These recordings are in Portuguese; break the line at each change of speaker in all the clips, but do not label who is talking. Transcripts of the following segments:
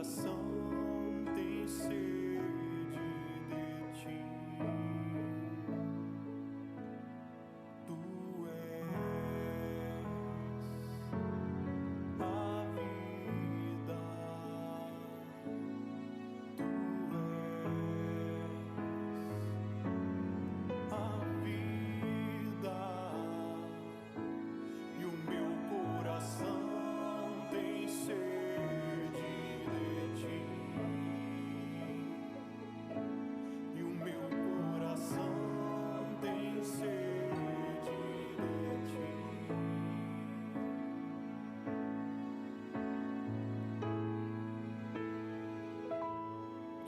coração tem sede de ti. Tu és a vida. Tu és a vida. E o meu coração tem sede de ti. E o meu coração tem sede de ti.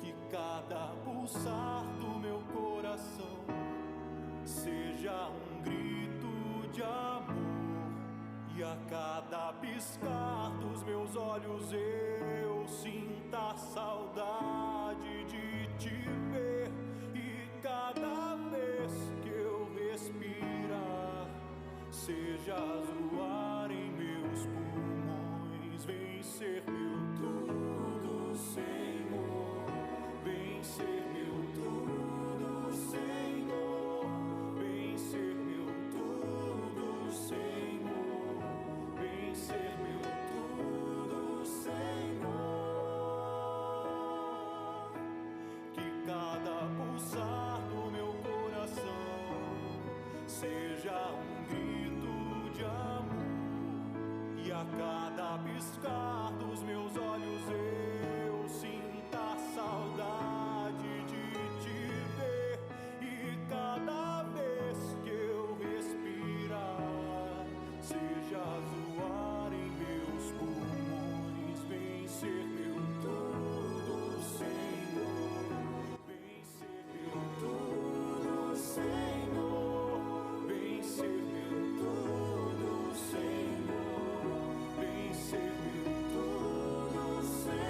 Que cada pulsar do meu coração seja um grito de amor. E a cada piscar dos meus olhos eu sinta a saudade de te ver. E cada vez que eu respirar, sejas o ar em meus pulmões. Vem ser meu tudo, Senhor. Vem ser meu tudo, Senhor. Vem ser meu tudo, Senhor. Vem ser meu tudo, Senhor. Que cada pulsar do meu coração seja um grito de amor. E a cada piscar dos meus olhos eu sinta a saudade de te ver. E cada vez que eu respirar, sejas o ar em meus pulmões. Vem ser meu tudo, Senhor. Vem ser meu tudo, Senhor. Vem ser meu tudo, Senhor. Vem ser meu tudo, Senhor.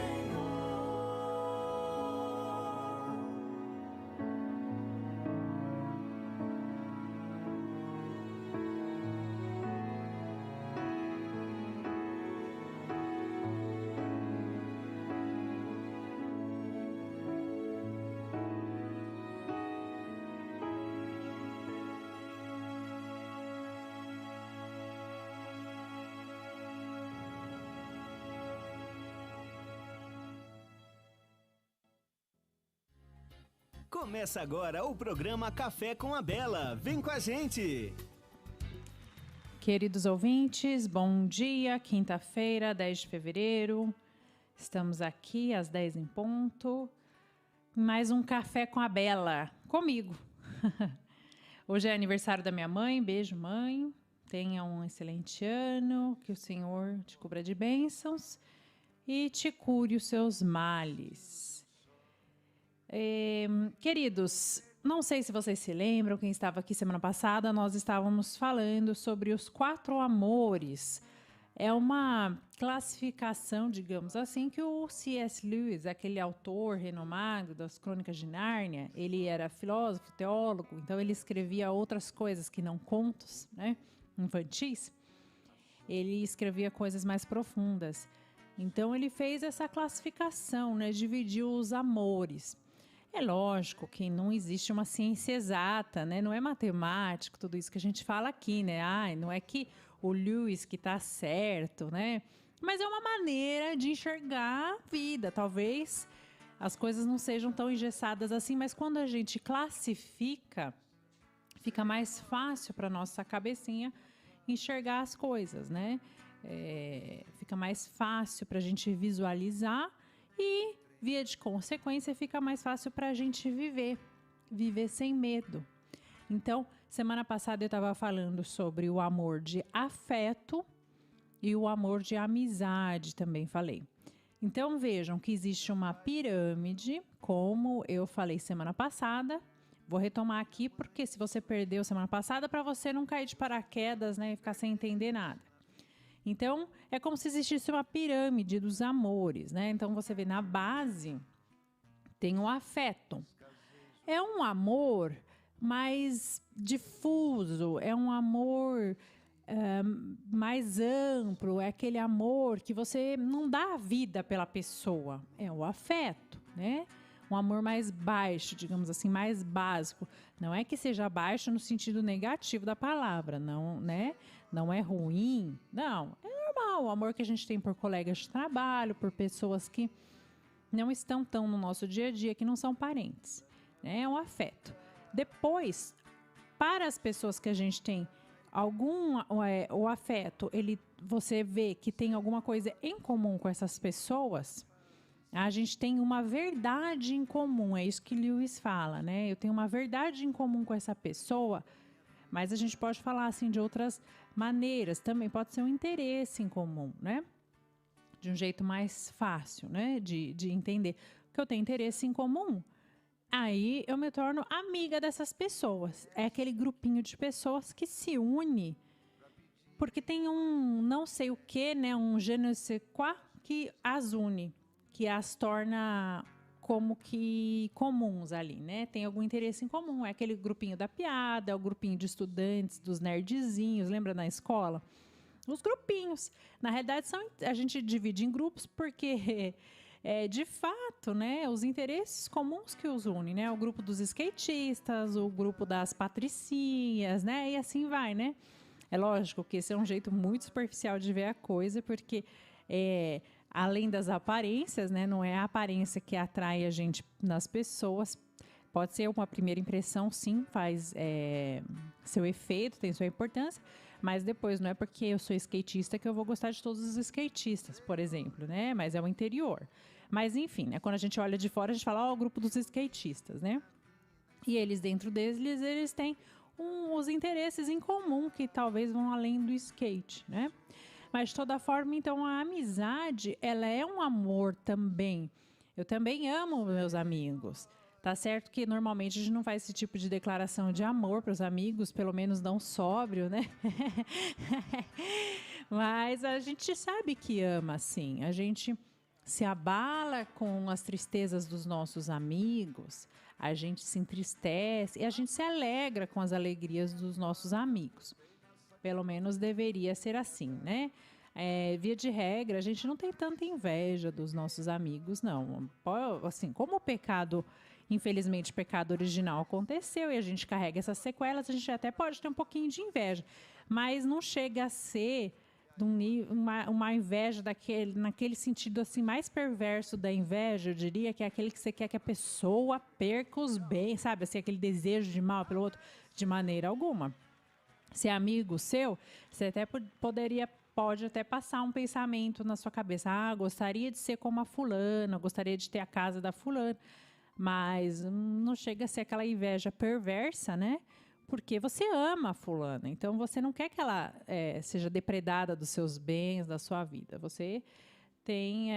Começa agora o programa Café com a Bela. Vem com a gente!
Queridos ouvintes, bom dia, quinta-feira, 10 de fevereiro. Estamos aqui às 10 em ponto. Mais um Café com a Bela, comigo. Hoje é aniversário da minha mãe, beijo mãe. Tenha um excelente ano, que o Senhor te cubra de bênçãos e te cure os seus males. Queridos, não sei se vocês se lembram, quem estava aqui semana passada, nós estávamos falando sobre os 4 amores. É uma classificação, digamos assim, que o C.S. Lewis, aquele autor renomado das Crônicas de Nárnia, ele era filósofo, teólogo, então ele escrevia outras coisas que não contos, né, infantis. Ele escrevia coisas mais profundas. Então ele fez essa classificação, né, dividiu os amores. É lógico que não existe uma ciência exata, né? Não é matemático, tudo isso que a gente fala aqui, né? Não é que o Lewis que está certo, né? Mas é uma maneira de enxergar a vida. Talvez as coisas não sejam tão engessadas assim, mas quando a gente classifica, fica mais fácil para nossa cabecinha enxergar as coisas, né? Fica mais fácil para a gente visualizar e, via de consequência, fica mais fácil para a gente viver sem medo. Então, semana passada eu estava falando sobre o amor de afeto e o amor de amizade, também falei. Então, vejam que existe uma pirâmide, como eu falei semana passada. Vou retomar aqui, porque se você perdeu semana passada, para você não cair de paraquedas, né, e ficar sem entender nada. Então, é como se existisse uma pirâmide dos amores, né? Então, você vê na base, tem o afeto. É um amor mais difuso, é um amor mais amplo, é aquele amor que você não dá a vida pela pessoa, é o afeto, né? Um amor mais baixo, digamos assim, mais básico. Não é que seja baixo no sentido negativo da palavra, não, né? Não é ruim, não. É normal o amor que a gente tem por colegas de trabalho, por pessoas que não estão tão no nosso dia a dia, que não são parentes, né? É um afeto. Depois, para as pessoas que a gente tem o afeto, você vê que tem alguma coisa em comum com essas pessoas, a gente tem uma verdade em comum, é isso que Lewis fala, né? Eu tenho uma verdade em comum com essa pessoa, mas a gente pode falar assim de outras maneiras, também pode ser um interesse em comum, né? De um jeito mais fácil, né? De entender que eu tenho interesse em comum. Aí eu me torno amiga dessas pessoas. É aquele grupinho de pessoas que se une porque tem um não sei o que, né? Um je ne sais quoi que as une, que as torna como que comuns ali, né? Tem algum interesse em comum. É aquele grupinho da piada, é o grupinho de estudantes, dos nerdzinhos, lembra na escola? Os grupinhos. Na realidade, a gente divide em grupos porque... de fato, né, os interesses comuns que os unem, né, o grupo dos skatistas, o grupo das patricinhas, né, e assim vai, né. É lógico que esse é um jeito muito superficial de ver a coisa, porque além das aparências, né, não é a aparência que atrai a gente nas pessoas. Pode ser uma primeira impressão, sim, faz seu efeito, tem sua importância, mas depois não é porque eu sou skatista que eu vou gostar de todos os skatistas, por exemplo, né? Mas é o interior. Mas, enfim, né? Quando a gente olha de fora, a gente fala, o grupo dos skatistas, né? E eles, dentro deles, eles têm os interesses em comum, que talvez vão além do skate, né? Mas, de toda forma, então, a amizade, ela é um amor também. Eu também amo meus amigos. Tá certo que normalmente a gente não faz esse tipo de declaração de amor para os amigos, pelo menos não sóbrio, né? Mas a gente sabe que ama, sim. A gente se abala com as tristezas dos nossos amigos, a gente se entristece e a gente se alegra com as alegrias dos nossos amigos. Pelo menos deveria ser assim, né? Via de regra, a gente não tem tanta inveja dos nossos amigos, não. Assim, como o pecado... Infelizmente, o pecado original aconteceu e a gente carrega essas sequelas, a gente até pode ter um pouquinho de inveja, mas não chega a ser uma inveja naquele sentido assim mais perverso da inveja, eu diria, que é aquele que você quer que a pessoa perca os bens, sabe? Assim, aquele desejo de mal pelo outro, de maneira alguma. Se é amigo seu, você até pode até passar um pensamento na sua cabeça, gostaria de ser como a fulana, gostaria de ter a casa da fulana, mas não chega a ser aquela inveja perversa, né? Porque você ama a fulana, então você não quer que ela seja depredada dos seus bens, da sua vida. Você tem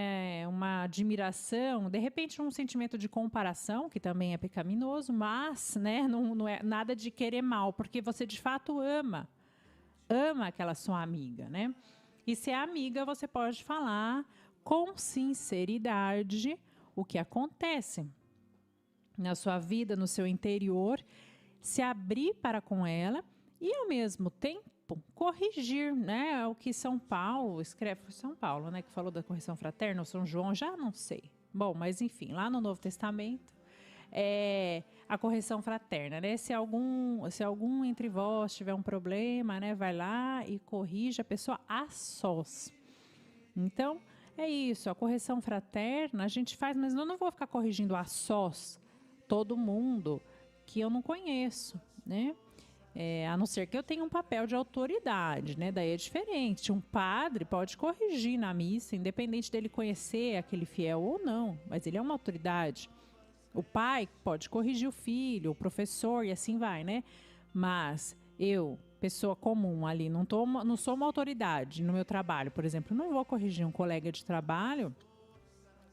uma admiração, de repente um sentimento de comparação, que também é pecaminoso, mas né, não é nada de querer mal, porque você de fato ama aquela sua amiga, né? E se é amiga, você pode falar com sinceridade o que acontece na sua vida, no seu interior, se abrir para com ela e, ao mesmo tempo, corrigir, né? O que São Paulo escreve, foi São Paulo, né? Que falou da correção fraterna, ou São João, já não sei. Bom, mas enfim, lá no Novo Testamento, a correção fraterna, né? Se algum entre vós tiver um problema, né? Vai lá e corrige a pessoa a sós. Então, é isso, a correção fraterna a gente faz, mas eu não vou ficar corrigindo a sós todo mundo que eu não conheço, né? A não ser que eu tenha um papel de autoridade, né? Daí é diferente. Um padre pode corrigir na missa, independente dele conhecer aquele fiel ou não, mas ele é uma autoridade. O pai pode corrigir o filho, o professor e assim vai, né? Mas eu, pessoa comum ali, não sou uma autoridade no meu trabalho, por exemplo, não vou corrigir um colega de trabalho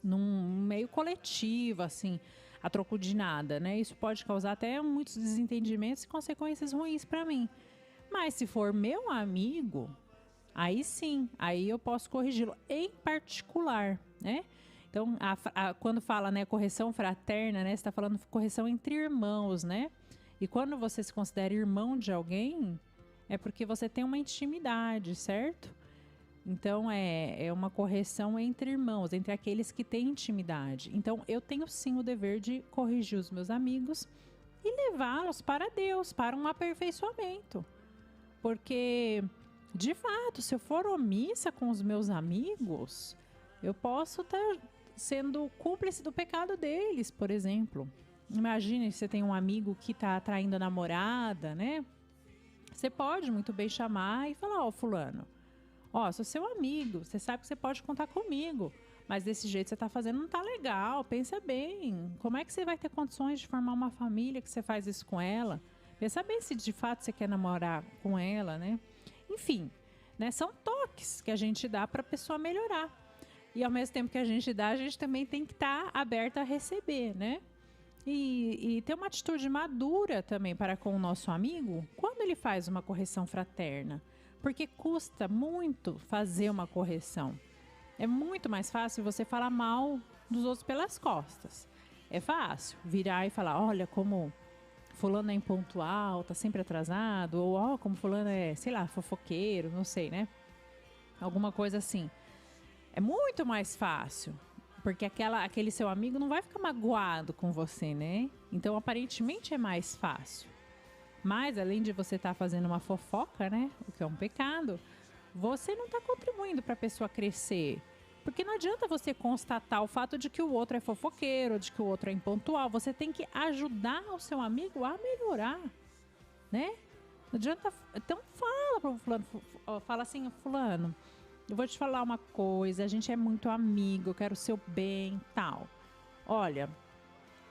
num meio coletivo, assim, a troco de nada, né? Isso pode causar até muitos desentendimentos e consequências ruins para mim. Mas se for meu amigo, aí sim, aí eu posso corrigi-lo em particular, né? Então, quando fala, né, correção fraterna, né, você está falando correção entre irmãos, né? E quando você se considera irmão de alguém, é porque você tem uma intimidade, certo? Então, é uma correção entre irmãos, entre aqueles que têm intimidade. Então, eu tenho sim o dever de corrigir os meus amigos e levá-los para Deus, para um aperfeiçoamento. Porque, de fato, se eu for omissa com os meus amigos, eu posso estar sendo cúmplice do pecado deles, por exemplo. Imagine se você tem um amigo que está traindo a namorada, né? Você pode muito bem chamar e falar, ó, fulano, ó, sou seu amigo, você sabe que você pode contar comigo, mas desse jeito que você está fazendo não tá legal, pensa bem, como é que você vai ter condições de formar uma família que você faz isso com ela? Pensa bem se de fato você quer namorar com ela, né? Enfim, né, são toques que a gente dá para a pessoa melhorar. E ao mesmo tempo que a gente dá, a gente também tem que estar aberta a receber, né? E ter uma atitude madura também para com o nosso amigo quando ele faz uma correção fraterna. Porque custa muito fazer uma correção. É muito mais fácil você falar mal dos outros pelas costas. É fácil virar e falar, olha como fulano é impontual, tá sempre atrasado, ou ó, como fulano é, sei lá, fofoqueiro, não sei, né? Alguma coisa assim. É muito mais fácil. Porque aquele seu amigo não vai ficar magoado com você, né? Então, aparentemente, é mais fácil. Mas, além de você estar fazendo uma fofoca, né? O que é um pecado, você não está contribuindo para a pessoa crescer. Porque não adianta você constatar o fato de que o outro é fofoqueiro, de que o outro é impontual. Você tem que ajudar o seu amigo a melhorar, né? Não adianta... Então, fala para o fulano. Fala assim, fulano... Eu vou te falar uma coisa, a gente é muito amigo, eu quero o seu bem, tal. Olha,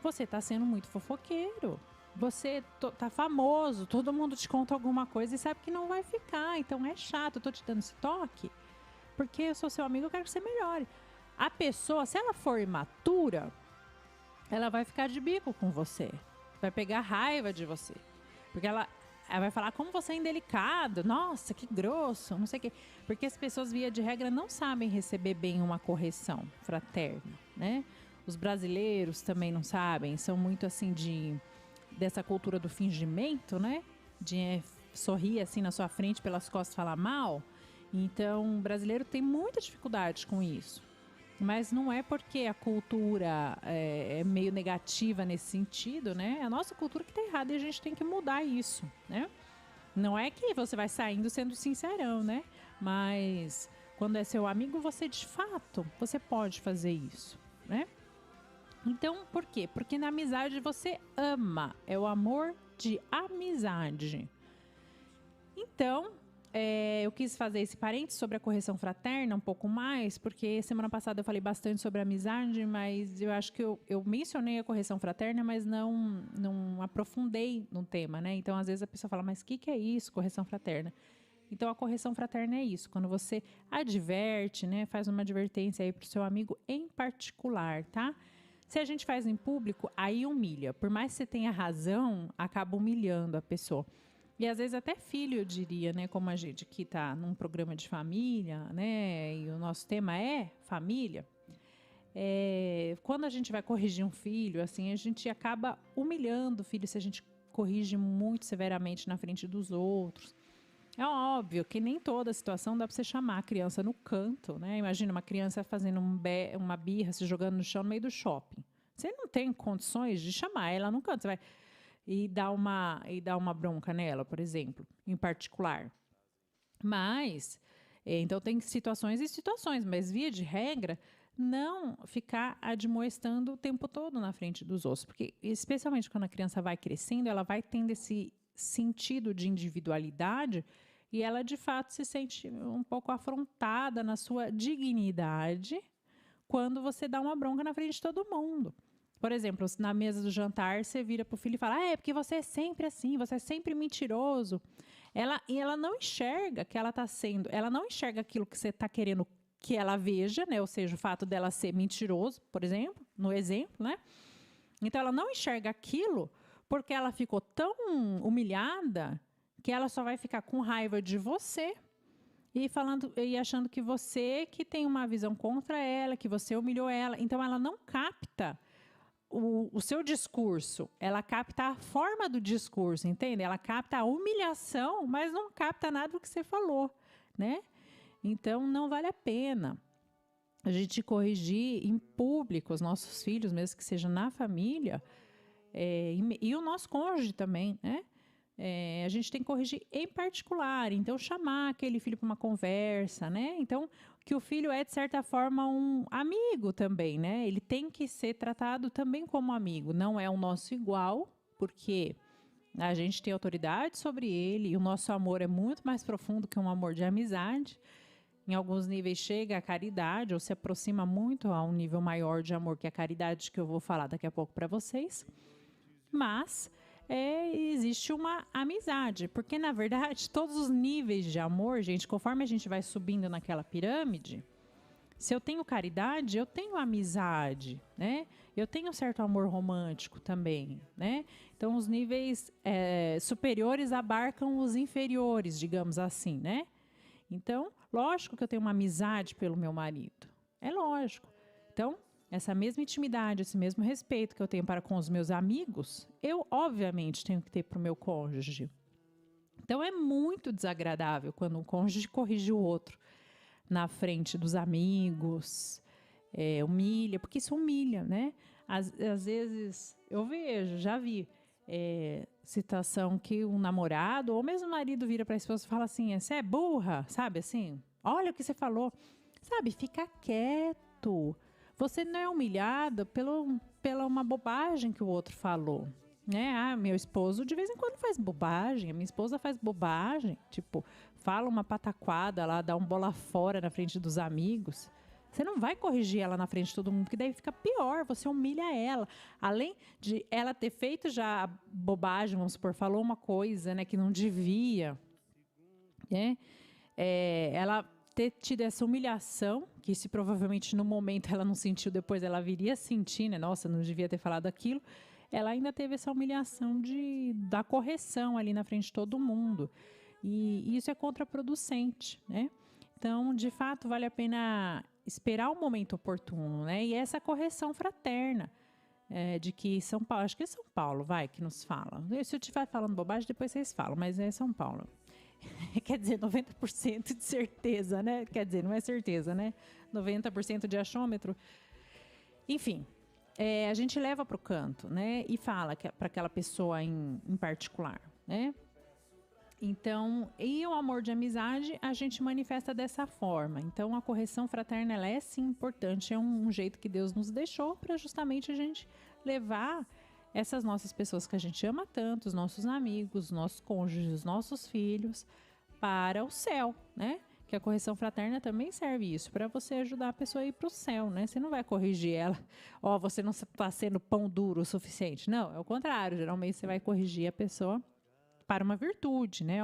você tá sendo muito fofoqueiro. Você tá famoso, todo mundo te conta alguma coisa e sabe que não vai ficar. Então é chato, eu tô te dando esse toque, porque eu sou seu amigo, eu quero que você melhore. A pessoa, se ela for imatura, ela vai ficar de bico com você. Vai pegar raiva de você. Porque ela vai falar, como você é indelicado, nossa, que grosso, não sei o quê. Porque as pessoas, via de regra, não sabem receber bem uma correção fraterna, né? Os brasileiros também não sabem, são muito assim dessa cultura do fingimento, né? De sorrir assim na sua frente, pelas costas, falar mal. Então, o brasileiro tem muita dificuldade com isso. Mas não é porque a cultura é meio negativa nesse sentido, né? É a nossa cultura que está errada e a gente tem que mudar isso, né? Não é que você vai saindo sendo sincerão, né? Mas quando é seu amigo, você de fato, você pode fazer isso, né? Então, por quê? Porque na amizade você ama, é o amor de amizade. Então... eu quis fazer esse parênteses sobre a correção fraterna um pouco mais, porque semana passada eu falei bastante sobre a amizade, mas eu acho que eu mencionei a correção fraterna, mas não aprofundei no tema, né? Então, às vezes a pessoa fala, mas o que é isso, correção fraterna? Então, a correção fraterna é isso, quando você adverte, né? Faz uma advertência aí pro seu amigo em particular, tá? Se a gente faz em público, aí humilha. Por mais que você tenha razão, acaba humilhando a pessoa. E às vezes até filho, eu diria, né? Como a gente que está num programa de família, né? E o nosso tema é família. Quando a gente vai corrigir um filho, assim, a gente acaba humilhando o filho se a gente corrige muito severamente na frente dos outros. É óbvio que nem toda situação dá para você chamar a criança no canto, né? Imagina uma criança fazendo uma birra, se jogando no chão no meio do shopping. Você não tem condições de chamar ela no canto. Você vai... E dar uma bronca nela, por exemplo, em particular. Mas, então tem situações e situações, mas via de regra, não ficar admoestando o tempo todo na frente dos outros. Porque, especialmente quando a criança vai crescendo, ela vai tendo esse sentido de individualidade e ela, de fato, se sente um pouco afrontada na sua dignidade quando você dá uma bronca na frente de todo mundo. Por exemplo, na mesa do jantar, você vira pro filho e fala, porque você é sempre assim, você é sempre mentiroso. Ela não enxerga que ela está sendo, ela não enxerga aquilo que você está querendo que ela veja, né? Ou seja, o fato dela ser mentiroso, por exemplo, no exemplo, né? Então, ela não enxerga aquilo porque ela ficou tão humilhada que ela só vai ficar com raiva de você e achando que você que tem uma visão contra ela, que você humilhou ela. Então, ela não capta o seu discurso, ela capta a forma do discurso, entende? Ela capta a humilhação, mas não capta nada do que você falou, né? Então, não vale a pena a gente corrigir em público os nossos filhos, mesmo que seja na família, e o nosso cônjuge também, né? A gente tem que corrigir em particular, então chamar aquele filho para uma conversa, né? Então, que o filho é, de certa forma, um amigo também, né? Ele tem que ser tratado também como amigo, não é o nosso igual, porque a gente tem autoridade sobre ele e o nosso amor é muito mais profundo que um amor de amizade. Em alguns níveis chega a caridade ou se aproxima muito a um nível maior de amor que a caridade que eu vou falar daqui a pouco para vocês. Mas existe uma amizade, porque na verdade todos os níveis de amor, gente, conforme a gente vai subindo naquela pirâmide, se eu tenho caridade, eu tenho amizade, né? Eu tenho um certo amor romântico também, né? Então os níveis superiores abarcam os inferiores, digamos assim, né? Então, lógico que eu tenho uma amizade pelo meu marido, é lógico. Então, essa mesma intimidade, esse mesmo respeito que eu tenho para com os meus amigos, eu, obviamente, tenho que ter para o meu cônjuge. Então, é muito desagradável quando um cônjuge corrige o outro na frente dos amigos, humilha, porque isso humilha, né? Às vezes, eu vejo, já vi situação que um namorado ou mesmo o marido vira para a esposa e fala assim, você é burra, sabe assim? Olha o que você falou. Sabe, fica quieto. Você não é humilhado pela uma bobagem que o outro falou, né? Meu esposo de vez em quando faz bobagem, a minha esposa faz bobagem, tipo, fala uma pataquada lá, dá um bola fora na frente dos amigos. Você não vai corrigir ela na frente de todo mundo, porque daí fica pior, você humilha ela. Além de ela ter feito já bobagem, vamos supor, falou uma coisa, né, que não devia, né? Ela ter tido essa humilhação, que se provavelmente no momento ela não sentiu, depois ela viria a sentir, né? Nossa, não devia ter falado aquilo. Ela ainda teve essa humilhação da correção ali na frente de todo mundo. E isso é contraproducente, né? Então, de fato, vale a pena esperar o momento oportuno, né? E essa correção fraterna, de que São Paulo, acho que é São Paulo, que nos fala. Se eu estiver falando bobagem, depois vocês falam, mas é São Paulo. Quer dizer, 90% de certeza, né? Quer dizer, não é certeza, né? 90% de achômetro. Enfim, a gente leva para o canto, né? E fala para aquela pessoa em particular, né? Então, e o amor de amizade a gente manifesta dessa forma. Então, a correção fraterna, ela é sim importante, é um jeito que Deus nos deixou para justamente a gente levar essas nossas pessoas que a gente ama tanto, os nossos amigos, nossos cônjuges, os nossos filhos, para o céu, né? Que a correção fraterna também serve isso, para você ajudar a pessoa a ir para o céu, né? Você não vai corrigir ela, você não está sendo pão duro o suficiente. Não, é o contrário, geralmente você vai corrigir a pessoa para uma virtude, né?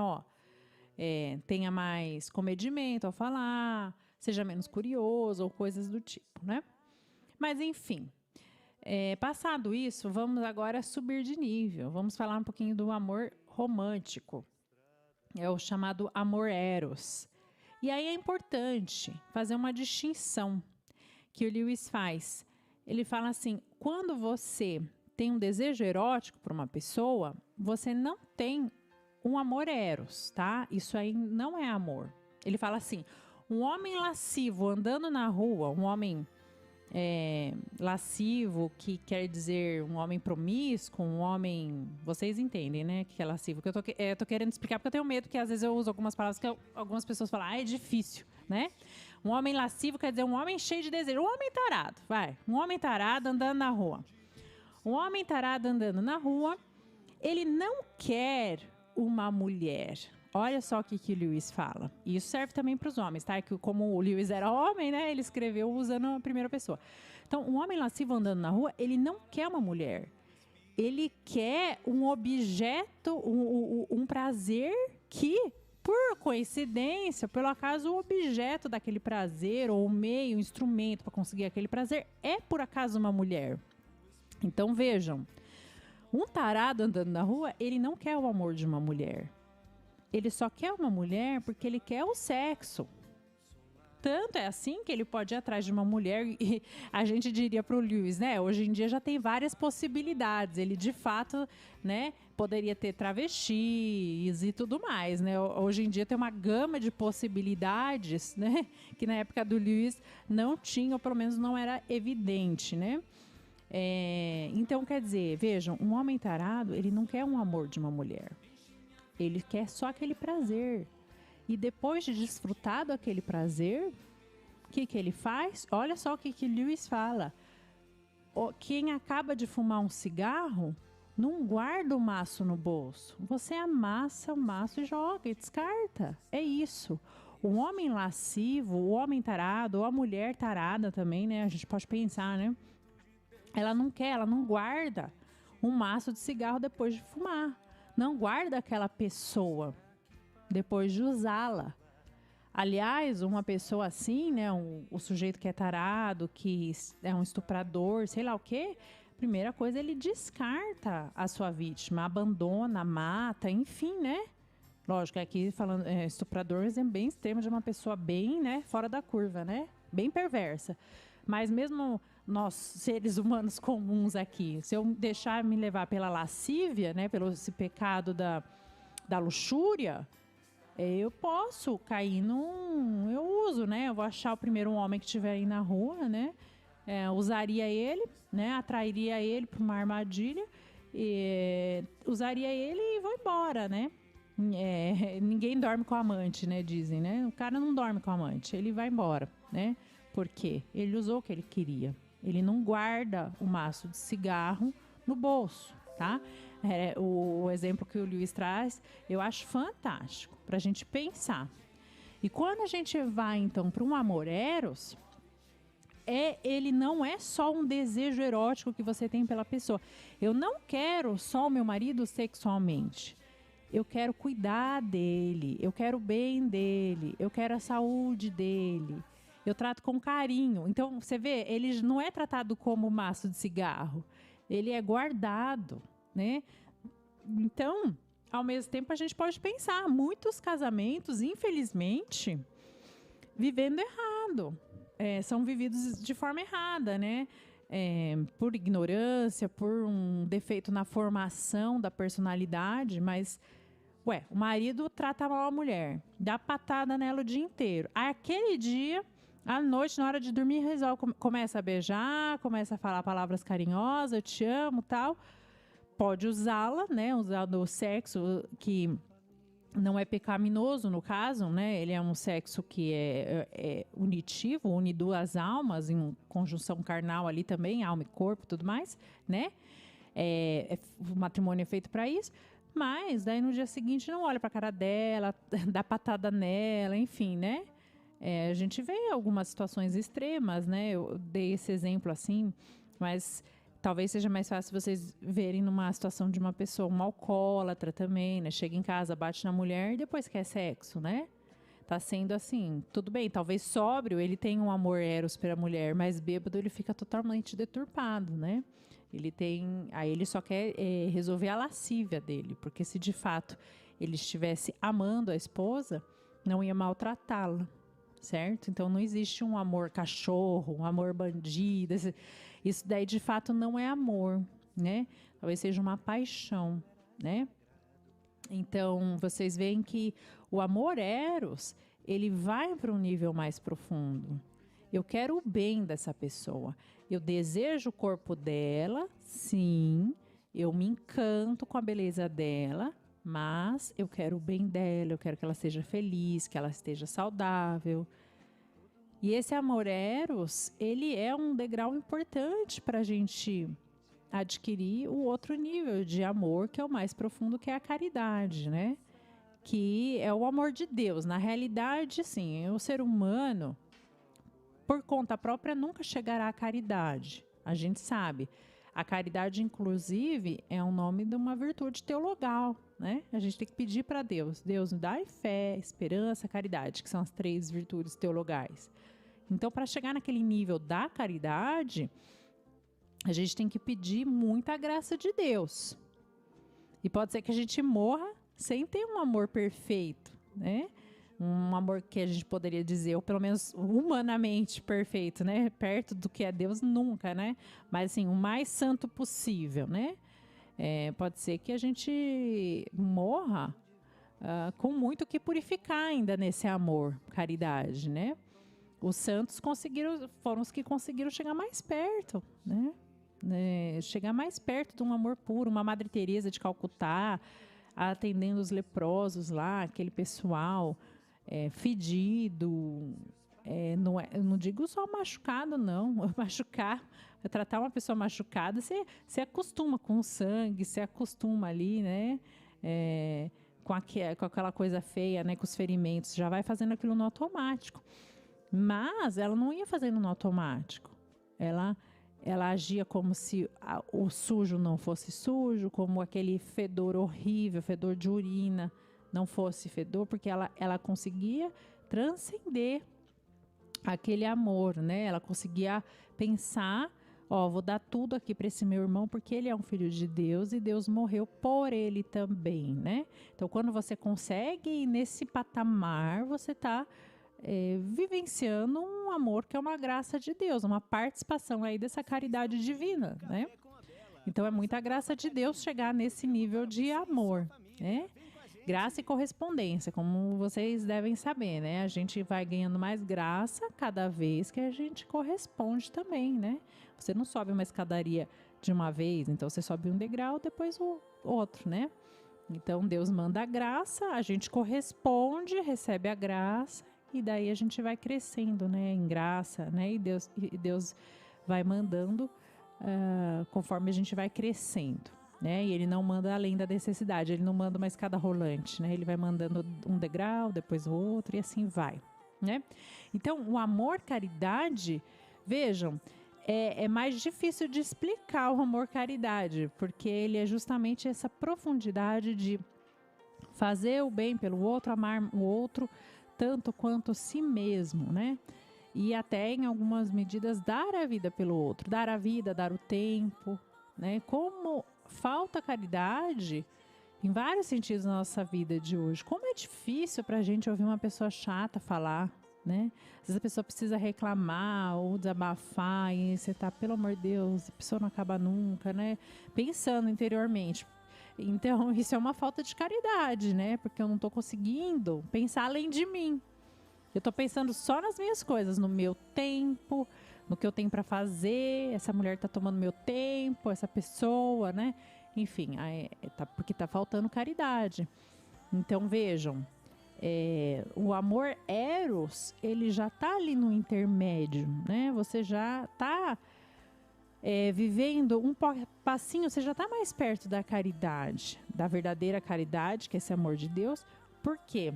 Tenha mais comedimento ao falar, seja menos curioso ou coisas do tipo, né? Mas, enfim, passado isso, vamos agora subir de nível. Vamos falar um pouquinho do amor romântico. É o chamado amor eros. E aí é importante fazer uma distinção que o Lewis faz. Ele fala assim, quando você tem um desejo erótico por uma pessoa, você não tem um amor eros, tá? Isso aí não é amor. Ele fala assim, um homem lascivo andando na rua, um homem lascivo, que quer dizer um homem promíscuo, um homem... Vocês entendem, né? Que é lascivo. Que eu tô querendo explicar porque eu tenho medo que às vezes eu uso algumas palavras que algumas pessoas falam, é difícil, né? Um homem lascivo quer dizer um homem cheio de desejo. Um homem tarado, um homem tarado andando na rua. Um homem tarado andando na rua, ele não quer uma mulher. Olha só o que o Lewis fala. E isso serve também para os homens, tá? Que como o Lewis era homem, né? Ele escreveu usando a primeira pessoa. Então, um homem lascivo andando na rua, ele não quer uma mulher. Ele quer um objeto, um prazer que, por coincidência, pelo acaso, o objeto daquele prazer, ou o meio, o instrumento para conseguir aquele prazer, é por acaso uma mulher. Então, vejam. Um tarado andando na rua, ele não quer o amor de uma mulher. Ele só quer uma mulher porque ele quer o sexo. Tanto é assim que ele pode ir atrás de uma mulher e a gente diria para o Lewis, né? Hoje em dia já tem várias possibilidades. Ele, de fato, né, poderia ter travestis e tudo mais, né? Hoje em dia tem uma gama de possibilidades, né? Que na época do Lewis não tinha, ou pelo menos não era evidente, né? Então, quer dizer, vejam, um homem tarado, ele não quer um amor de uma mulher. Ele quer só aquele prazer. E depois de desfrutar daquele prazer, o que ele faz? Olha só o que Lewis fala. Quem acaba de fumar um cigarro, não guarda o maço no bolso. Você amassa o maço e joga e descarta. É isso. O homem lascivo, o homem tarado, ou a mulher tarada também, né? A gente pode pensar, né? Ela não quer, ela não guarda um maço de cigarro depois de fumar. Não guarda aquela pessoa depois de usá-la. Aliás, uma pessoa assim, né, o sujeito que é tarado, que é um estuprador, sei lá o quê, primeira coisa, ele descarta a sua vítima, abandona, mata, enfim, né? Lógico, aqui falando estuprador é bem extremo, de uma pessoa bem, né, fora da curva, né? Bem perversa. Mas mesmo nós, seres humanos comuns aqui, se eu deixar me levar pela lascívia, né, pelo esse pecado da luxúria, eu posso cair eu uso, né? Eu vou achar o primeiro homem que estiver aí na rua, né? Usaria ele, né? Atrairia ele para uma armadilha, usaria ele e vou embora, né? Ninguém dorme com amante, né? Dizem, né? O cara não dorme com amante, ele vai embora, né? Por quê? Ele usou o que ele queria. Ele não guarda o maço de cigarro no bolso, tá? O exemplo que o Lewis traz, eu acho fantástico para a gente pensar. E quando a gente vai, então, para um amor eros, ele não é só um desejo erótico que você tem pela pessoa. Eu não quero só o meu marido sexualmente. Eu quero cuidar dele, eu quero o bem dele, eu quero a saúde dele. Eu trato com carinho. Então, você vê, ele não é tratado como maço de cigarro. Ele é guardado, né? Então, ao mesmo tempo, a gente pode pensar, muitos casamentos, infelizmente, vivendo errado. São vividos de forma errada, né? Por ignorância, por um defeito na formação da personalidade, mas, o marido trata mal a mulher, dá patada nela o dia inteiro. Aquele dia, à noite, na hora de dormir, resolve, começa a beijar, começa a falar palavras carinhosas, eu te amo, tal. Pode usá-la, né? Usar do sexo que não é pecaminoso, no caso, né? Ele é um sexo que é unitivo, une duas almas em conjunção carnal ali também, alma e corpo e tudo mais, né? O matrimônio é feito para isso. Mas daí no dia seguinte não olha para a cara dela, dá patada nela, enfim, né? A gente vê algumas situações extremas, né? Eu dei esse exemplo assim, mas talvez seja mais fácil vocês verem numa situação de uma pessoa, uma alcoólatra também, né? Chega em casa, bate na mulher e depois quer sexo, né? Tá sendo assim, tudo bem, talvez sóbrio, ele tem um amor eros pela mulher, mas bêbado ele fica totalmente deturpado, né? Aí ele só quer resolver a lascívia dele, porque se de fato ele estivesse amando a esposa, não ia maltratá-la. Certo? Então não existe um amor cachorro, um amor bandido. Isso daí de fato não é amor, né? Talvez seja uma paixão, né? Então vocês veem que o amor eros, ele vai para um nível mais profundo. Eu quero o bem dessa pessoa. Eu desejo o corpo dela, sim. Eu me encanto com a beleza dela. Mas eu quero o bem dela, eu quero que ela seja feliz, que ela esteja saudável. E esse amor eros, ele é um degrau importante para a gente adquirir o outro nível de amor, que é o mais profundo, que é a caridade, né? Que é o amor de Deus. Na realidade, sim, o ser humano, por conta própria, nunca chegará à caridade. A gente sabe. A caridade, inclusive, é um nome de uma virtude teologal, né? A gente tem que pedir para Deus. Deus nos dá fé, esperança, caridade, que são as 3 virtudes teologais. Então, para chegar naquele nível da caridade, a gente tem que pedir muita graça de Deus. E pode ser que a gente morra sem ter um amor perfeito, né? um amor que a gente poderia dizer, ou pelo menos humanamente perfeito, né? Perto do que é Deus, nunca, né? Mas assim, o mais santo possível, né? Pode ser que a gente morra com muito que purificar ainda nesse amor, caridade, né? Os santos foram os que conseguiram chegar mais perto, né? Chegar mais perto de um amor puro, uma Madre Teresa de Calcutá, atendendo os leprosos lá, aquele pessoal fedido. Eu não digo só machucado, não. Machucar, tratar uma pessoa machucada, você acostuma com o sangue, você acostuma ali, né? Com aquela coisa feia, né? Com os ferimentos, já vai fazendo aquilo no automático. Mas ela não ia fazendo no automático. Ela agia como se o sujo não fosse sujo, como aquele fedor horrível, fedor de urina, não fosse fedor, porque ela conseguia transcender aquele amor, né? Ela conseguia pensar, vou dar tudo aqui para esse meu irmão, porque ele é um filho de Deus e Deus morreu por ele também, né? Então, quando você consegue ir nesse patamar, você está vivenciando um amor que é uma graça de Deus, uma participação aí dessa caridade divina, né? Então é muita graça de Deus chegar nesse nível de amor, né? Graça e correspondência, como vocês devem saber, né? A gente vai ganhando mais graça cada vez que a gente corresponde também, né? Você não sobe uma escadaria de uma vez, então você sobe um degrau, depois o outro, né? Então Deus manda a graça, a gente corresponde, recebe a graça, e daí a gente vai crescendo, né, em graça, né, e Deus vai mandando conforme a gente vai crescendo, né, e Ele não manda além da necessidade, Ele não manda uma escada rolante, né, Ele vai mandando um degrau, depois o outro, e assim vai, né. Então, o amor caridade, vejam, é mais difícil de explicar o amor caridade, porque ele é justamente essa profundidade de fazer o bem pelo outro, amar o outro, tanto quanto si mesmo, né? E até em algumas medidas dar a vida pelo outro, dar a vida, dar o tempo, né? Como falta caridade em vários sentidos na nossa vida de hoje. Como é difícil para a gente ouvir uma pessoa chata falar, né? Às vezes a pessoa precisa reclamar ou desabafar e você tá, pelo amor de Deus, a pessoa não acaba nunca, né? Pensando interiormente. Então, isso é uma falta de caridade, né? Porque eu não estou conseguindo pensar além de mim. Eu estou pensando só nas minhas coisas, no meu tempo, no que eu tenho para fazer. Essa mulher está tomando meu tempo, essa pessoa, né? Enfim, porque está faltando caridade. Então, vejam, o amor eros, ele já está ali no intermédio, né? Você já está vivendo um passinho, você já está mais perto da caridade, da verdadeira caridade, que é esse amor de Deus. Por quê?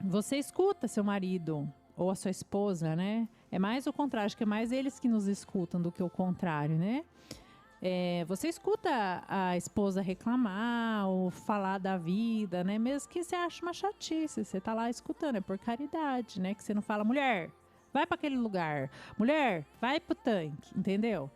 Você escuta seu marido ou a sua esposa, né? É mais o contrário, acho que é mais eles que nos escutam do que o contrário, né? Você escuta a esposa reclamar ou falar da vida, né? Mesmo que você ache uma chatice, você tá lá escutando, é por caridade, né? Que você não fala, mulher, vai para aquele lugar, mulher, vai pro tanque, entendeu?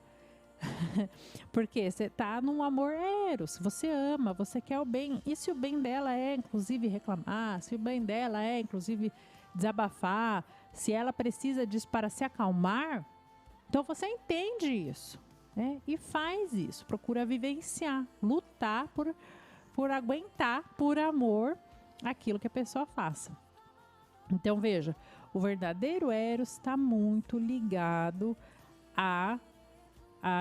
Porque você tá num amor eros, você ama, você quer o bem. E se o bem dela é, inclusive, reclamar, se o bem dela é, inclusive, desabafar, se ela precisa disso para se acalmar, então você entende isso, né? E faz isso, procura vivenciar, lutar por aguentar, por amor, aquilo que a pessoa faça. Então, veja, o verdadeiro eros está muito ligado à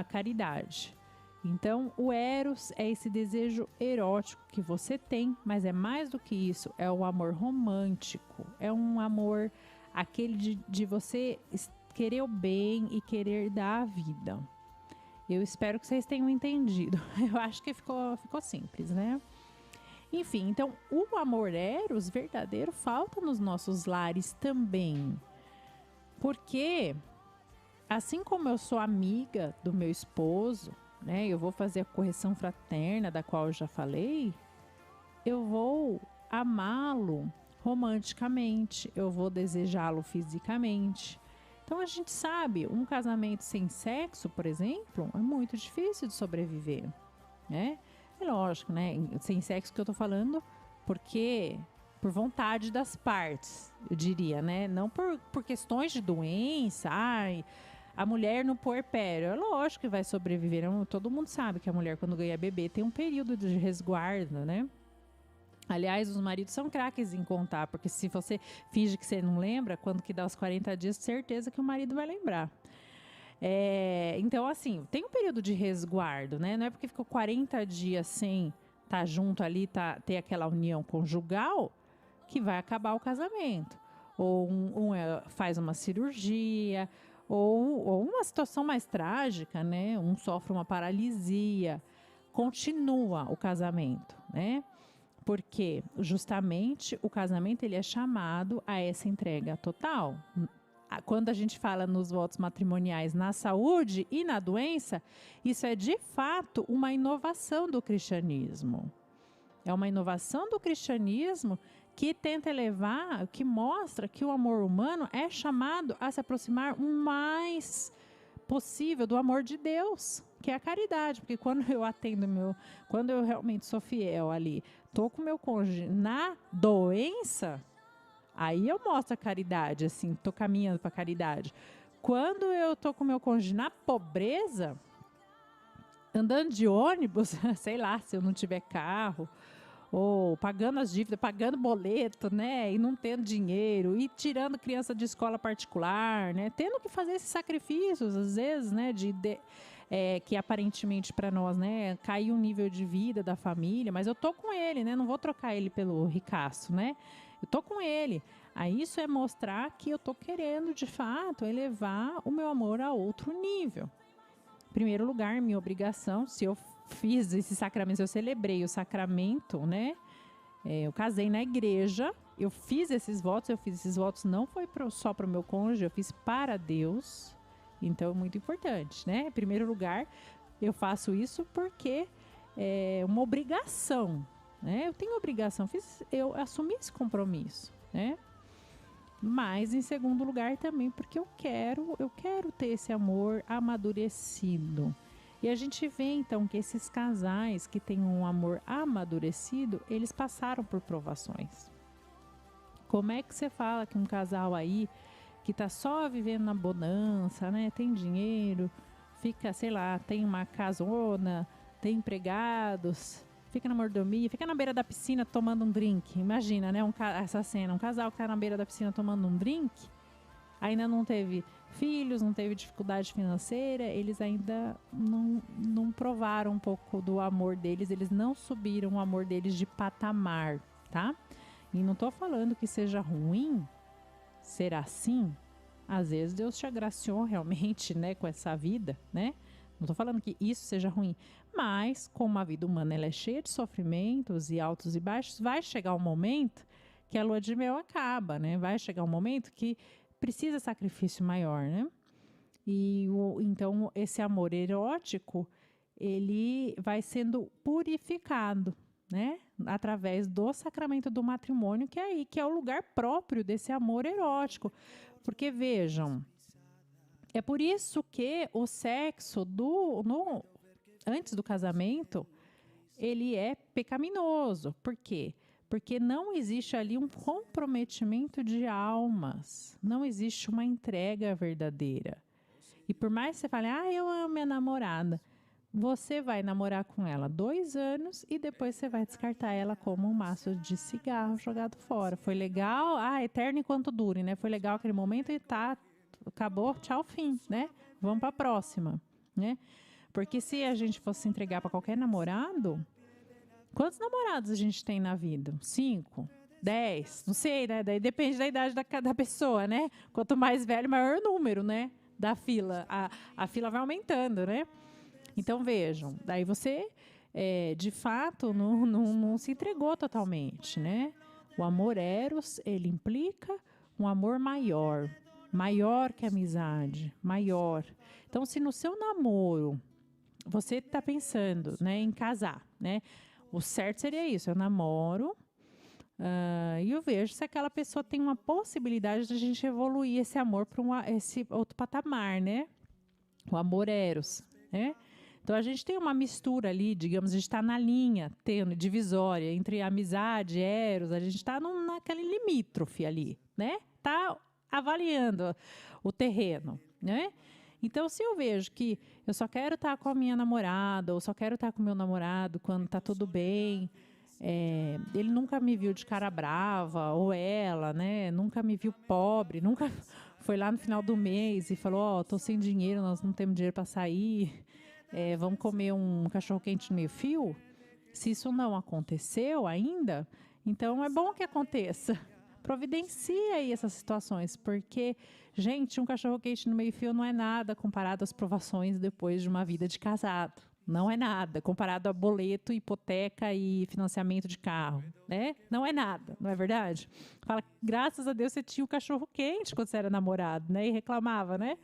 caridade. Então, o eros é esse desejo erótico que você tem, mas é mais do que isso, é o amor romântico, é um amor, aquele de você querer o bem e querer dar a vida. Eu espero que vocês tenham entendido. Eu acho que ficou simples, né? Enfim, então, o amor eros verdadeiro falta nos nossos lares também. Porque, assim como eu sou amiga do meu esposo, né, eu vou fazer a correção fraterna, da qual eu já falei, eu vou amá-lo romanticamente, eu vou desejá-lo fisicamente. Então, a gente sabe, um casamento sem sexo, por exemplo, é muito difícil de sobreviver, né? É lógico, né? Sem sexo que eu tô falando, porque por vontade das partes, eu diria, né? Não por questões de doença, a mulher no puerpério, é lógico que vai sobreviver. Todo mundo sabe que a mulher, quando ganha bebê, tem um período de resguardo, né? Aliás, os maridos são craques em contar, porque se você finge que você não lembra, quando que dá os 40 dias, certeza que o marido vai lembrar. Então, assim, tem um período de resguardo, né? Não é porque ficou 40 dias sem estar junto ali, ter aquela união conjugal, que vai acabar o casamento. Ou faz uma cirurgia, ou uma situação mais trágica, né? Um sofre uma paralisia, continua o casamento, né? Porque justamente o casamento ele é chamado a essa entrega total. Quando a gente fala nos votos matrimoniais na saúde e na doença, isso é de fato uma inovação do cristianismo. É uma inovação do cristianismo que tenta elevar, que mostra que o amor humano é chamado a se aproximar o mais possível do amor de Deus, que é a caridade. Porque quando eu quando eu realmente sou fiel ali, tô com meu cônjuge na doença, aí eu mostro a caridade, assim, tô caminhando para a caridade. Quando eu tô com meu cônjuge na pobreza, andando de ônibus, sei lá, se eu não tiver carro, ou pagando as dívidas, pagando boleto, né, e não tendo dinheiro, e tirando criança de escola particular, né, tendo que fazer esses sacrifícios, às vezes, né, que aparentemente para nós, né, caiu o nível de vida da família, mas eu tô com ele, né, não vou trocar ele pelo ricaço, né, eu tô com ele. Aí isso é mostrar que eu tô querendo, de fato, elevar o meu amor a outro nível. Em primeiro lugar, minha obrigação, se eu fiz esse sacramento, eu celebrei o sacramento, né? Eu casei na igreja, eu fiz esses votos, não foi só para o meu cônjuge, eu fiz para Deus. Então, é muito importante, né? Em primeiro lugar, eu faço isso porque é uma obrigação, né? Eu tenho obrigação, eu assumi esse compromisso, né? Mas, em segundo lugar, também porque eu quero ter esse amor amadurecido. E a gente vê, então, que esses casais que têm um amor amadurecido, eles passaram por provações. Como é que você fala que um casal aí, que tá só vivendo na bonança, né? Tem dinheiro, fica, sei lá, tem uma casona, tem empregados, fica na mordomia, fica na beira da piscina tomando um drink. Imagina, né? Essa cena, um casal que tá na beira da piscina tomando um drink, ainda não teve filhos, não teve dificuldade financeira, eles ainda não provaram um pouco do amor deles, eles não subiram o amor deles de patamar, tá? E não tô falando que seja ruim ser assim. Às vezes Deus te agraciou realmente, né, com essa vida, né? Não tô falando que isso seja ruim, mas como a vida humana ela é cheia de sofrimentos e altos e baixos, vai chegar um momento que a lua de mel acaba, né? Vai chegar um momento que precisa sacrifício maior, né? E então esse amor erótico ele vai sendo purificado, né? Através do sacramento do matrimônio, que é o lugar próprio desse amor erótico. Porque vejam, é por isso que o sexo antes do casamento ele é pecaminoso. Por quê? Porque não existe ali um comprometimento de almas, não existe uma entrega verdadeira. E por mais que você fale, eu amo minha namorada, você vai namorar com ela 2 anos e depois você vai descartar ela como um maço de cigarro jogado fora. Foi legal, eterno enquanto dure, né? Foi legal aquele momento e acabou, tchau, fim, né? Vamos para a próxima, né? Porque se a gente fosse se entregar para qualquer namorado, quantos namorados a gente tem na vida? 5, 10, não sei, né? Daí depende da idade da pessoa, né? Quanto mais velho, maior o número, né? Da fila. A fila vai aumentando, né? Então, vejam, daí você, de fato, não se entregou totalmente, né? O amor eros, ele implica um amor maior que a amizade, maior. Então, se no seu namoro você está pensando, né, em casar, né? O certo seria isso, eu namoro e eu vejo se aquela pessoa tem uma possibilidade de a gente evoluir esse amor para esse outro patamar, né? O amor eros, né? Então, a gente tem uma mistura ali, digamos, a gente está na linha tênue, divisória, entre amizade, eros, a gente está naquele limítrofe ali, né? Está avaliando o terreno, né? Então, se eu vejo que eu só quero estar com a minha namorada, ou só quero estar com o meu namorado quando está tudo bem, ele nunca me viu de cara brava, ou ela, né? Nunca me viu pobre, nunca foi lá no final do mês e falou, ó, tô sem dinheiro, nós não temos dinheiro para sair, vamos comer um cachorro-quente no meio-fio. Se isso não aconteceu ainda, então é bom que aconteça. Providencia aí essas situações, porque, gente, um cachorro-quente no meio-fio não é nada comparado às provações depois de uma vida de casado. Não é nada comparado a boleto, hipoteca e financiamento de carro, né? Não é nada, não é verdade? Fala, graças a Deus você tinha o cachorro-quente quando você era namorado, né? E reclamava, né?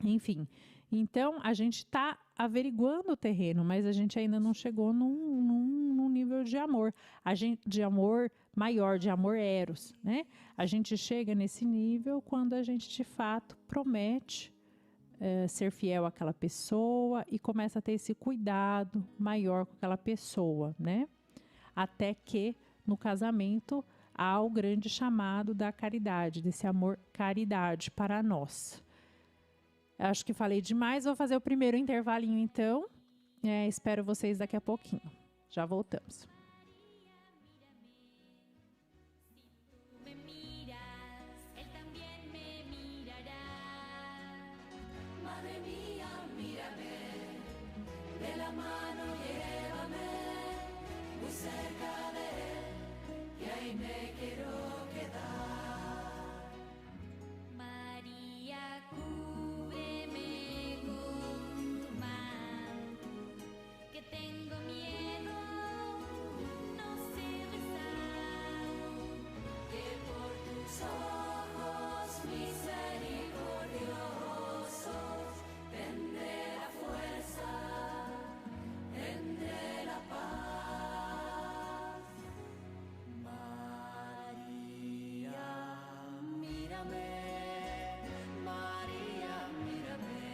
Enfim, então a gente está averiguando o terreno, mas a gente ainda não chegou num nível de amor. De amor maior, de amor eros, né? A gente chega nesse nível quando a gente, de fato, promete ser fiel àquela pessoa e começa a ter esse cuidado maior com aquela pessoa, né? Até que, no casamento, há o grande chamado da caridade, desse amor caridade para nós. Acho que falei demais, vou fazer o primeiro intervalinho então. Espero vocês daqui a pouquinho. Já voltamos.
Madre mía, mírame, de la mano llévame, muy cerca de él, y ahí me quiero quedar. María, cúbreme con tu manto, que tengo miedo, no sé rezar, que por tus ojos misericordiosos tendré la fuerza, tendré la paz. María, mírame, María, mírame,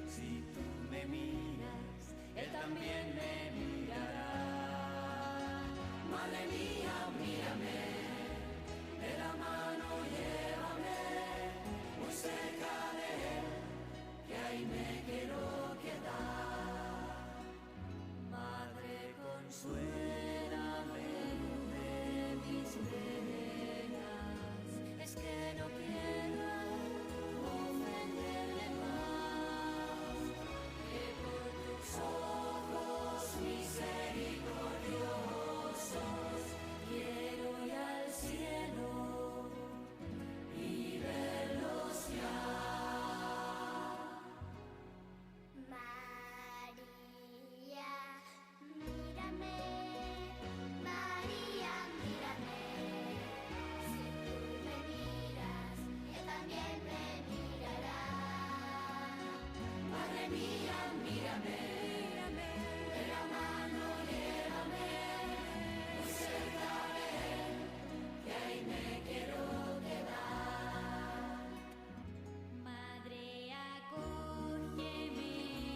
si tú me miras, él también me mirará. Madre mía, mírame, de la mano llévame, muy cerca de él, que ahí me quiero quedar. Madre, consuélame de mis penas, es que no quiero ofenderle más, que por tus ojos misericordiosos quiero ir al cielo y verlos ya.
María, mírame, María, mírame, si tú me miras, él también me mirará.
Madre mía, mírame, de la mano llévame, muy cerca de él, que ahí me quiero quedar.
Madre, acógeme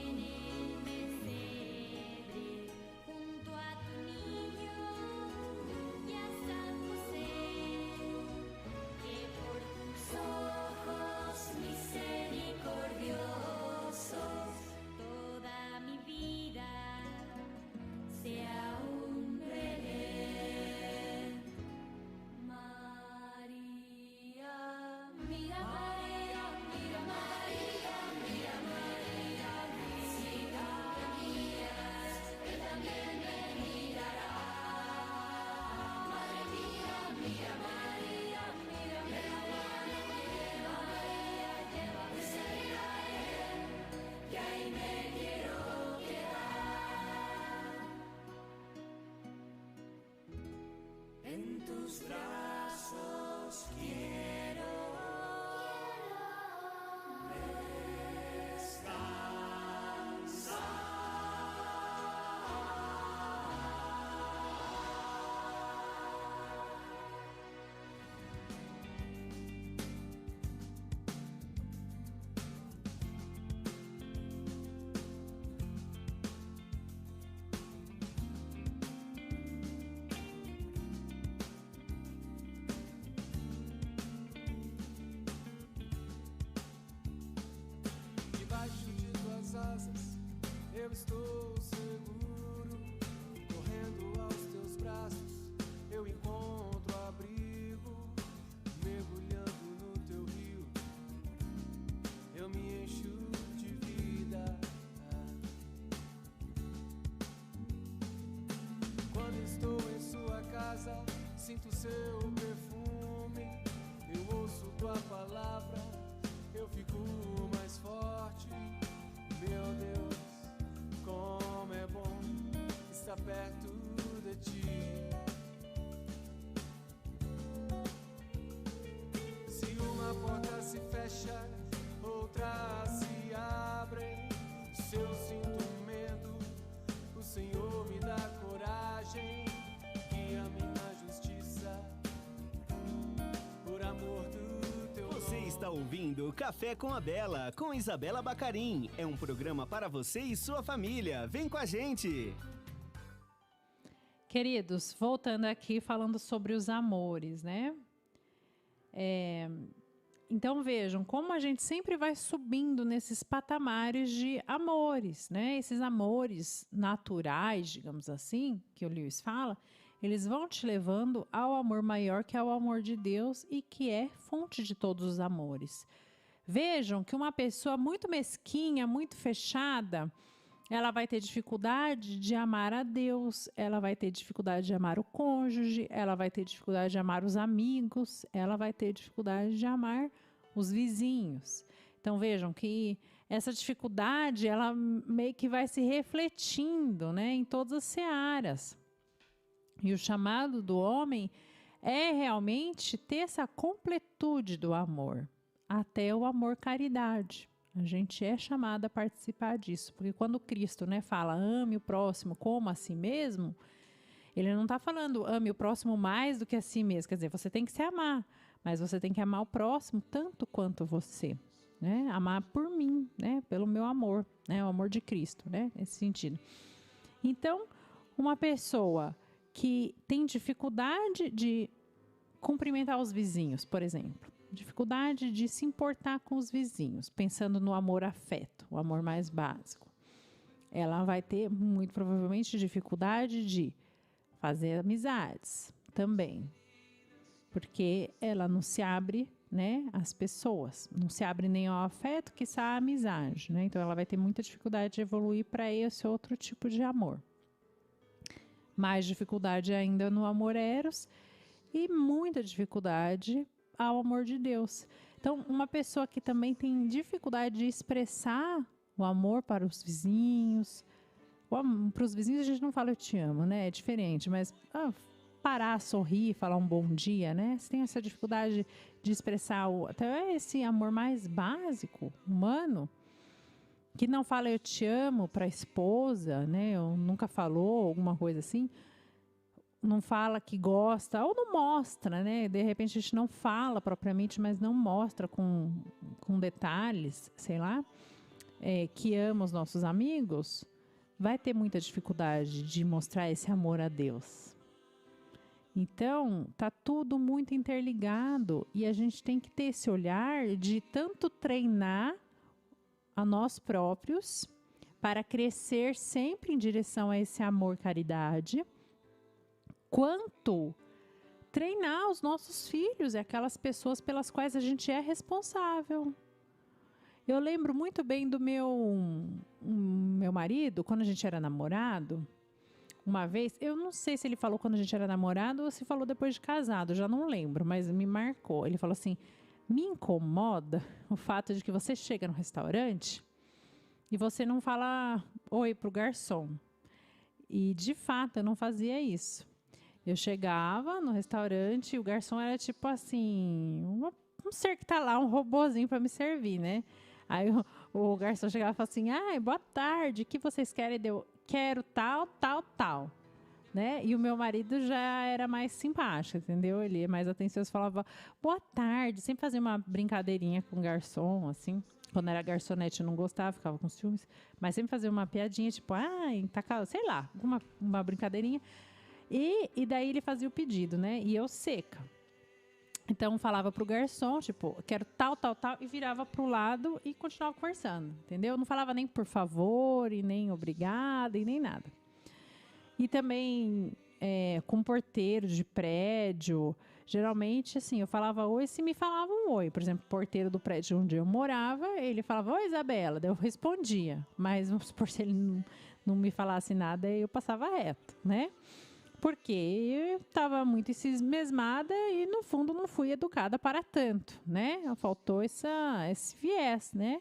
en el pesebre, junto a tu niño y a San José, que por tus ojos misericordiosos toda mi
asas, eu estou seguro. Correndo aos teus braços, eu encontro abrigo. Mergulhando no teu rio, eu me encho de vida. Quando estou em sua casa, sinto seu perfume. Eu ouço tua palavra, eu fico mais forte. Meu Deus, como é bom estar perto de ti. Se uma porta se fecha, outra se abre. Se eu sinto medo, o Senhor me dá coragem. Guia-me na justiça, por amor do teu nome.
Você está ouvindo Café com a Bela, com Isabela Bacarim. É um programa para você e sua família. Vem com a gente!
Queridos, voltando aqui falando sobre os amores, né? Então vejam como a gente sempre vai subindo nesses patamares de amores, né? Esses amores naturais, digamos assim, que o Lewis fala, eles vão te levando ao amor maior, que é o amor de Deus e que é fonte de todos os amores. Vejam que uma pessoa muito mesquinha, muito fechada, ela vai ter dificuldade de amar a Deus, ela vai ter dificuldade de amar o cônjuge, ela vai ter dificuldade de amar os amigos, ela vai ter dificuldade de amar os vizinhos. Então vejam que essa dificuldade, ela meio que vai se refletindo, né, em todas as searas. E o chamado do homem é realmente ter essa completude do amor, até o amor caridade. A gente é chamado a participar disso, porque quando Cristo, né, fala ame o próximo como a si mesmo, ele não está falando ame o próximo mais do que a si mesmo. Quer dizer, você tem que se amar, mas você tem que amar o próximo tanto quanto você, né? Amar por mim, né? Pelo meu amor, né? O amor de Cristo, né? Nesse sentido. Então, uma pessoa que tem dificuldade de cumprimentar os vizinhos, por exemplo, dificuldade de se importar com os vizinhos, pensando no amor afeto, o amor mais básico, ela vai ter muito provavelmente dificuldade de fazer amizades também, porque ela não se abre, né, às pessoas, não se abre nem ao afeto, quiçá à amizade, né? Então ela vai ter muita dificuldade de evoluir para esse outro tipo de amor. Mais dificuldade ainda no amor eros e muita dificuldade ao amor de Deus. Então, uma pessoa que também tem dificuldade de expressar o amor para os vizinhos. Para os vizinhos a gente não fala eu te amo, né? É diferente, mas parar, sorrir, falar um bom dia, né? Você tem essa dificuldade de expressar até esse amor mais básico, humano, que não fala eu te amo para a esposa, né? Ou nunca falou, alguma coisa assim. Não fala que gosta, ou não mostra, né? De repente a gente não fala propriamente, mas não mostra com detalhes, sei lá, que ama os nossos amigos, vai ter muita dificuldade de mostrar esse amor a Deus. Então, tá tudo muito interligado e a gente tem que ter esse olhar de tanto treinar a nós próprios para crescer sempre em direção a esse amor caridade, quanto treinar os nossos filhos e aquelas pessoas pelas quais a gente é responsável. Eu lembro muito bem do meu marido, quando a gente era namorado, uma vez, eu não sei se ele falou quando a gente era namorado ou se falou depois de casado, já não lembro, mas me marcou. Ele falou assim, me incomoda o fato de que você chega no restaurante e você não fala oi pro garçom. E, de fato, eu não fazia isso. Eu chegava no restaurante e o garçom era tipo assim, um ser que tá lá, um robozinho para me servir, né? Aí o garçom chegava e falava assim, boa tarde, o que vocês querem? Eu quero tal, tal, tal, né? E o meu marido já era mais simpático, entendeu? Ele é mais atencioso, falava boa tarde, sempre fazia uma brincadeirinha com o garçom, assim. Quando era garçonete eu não gostava, ficava com ciúmes, mas sempre fazia uma piadinha, tipo, tá, sei lá, uma brincadeirinha. E daí ele fazia o pedido, né? E eu seca. Então falava pro garçom, tipo, quero tal, tal, tal, e virava pro lado e continuava conversando, entendeu? Não falava nem por favor, e nem obrigada, e nem nada. E também com porteiro de prédio, geralmente, assim, eu falava oi se me falavam oi. Por exemplo, o porteiro do prédio onde eu morava, ele falava, oi, Isabela, daí eu respondia. Mas, vamos supor, se ele não me falasse nada, eu passava reto, né? Porque eu estava muito ensimesmada e, no fundo, não fui educada para tanto, né? Faltou esse viés, né?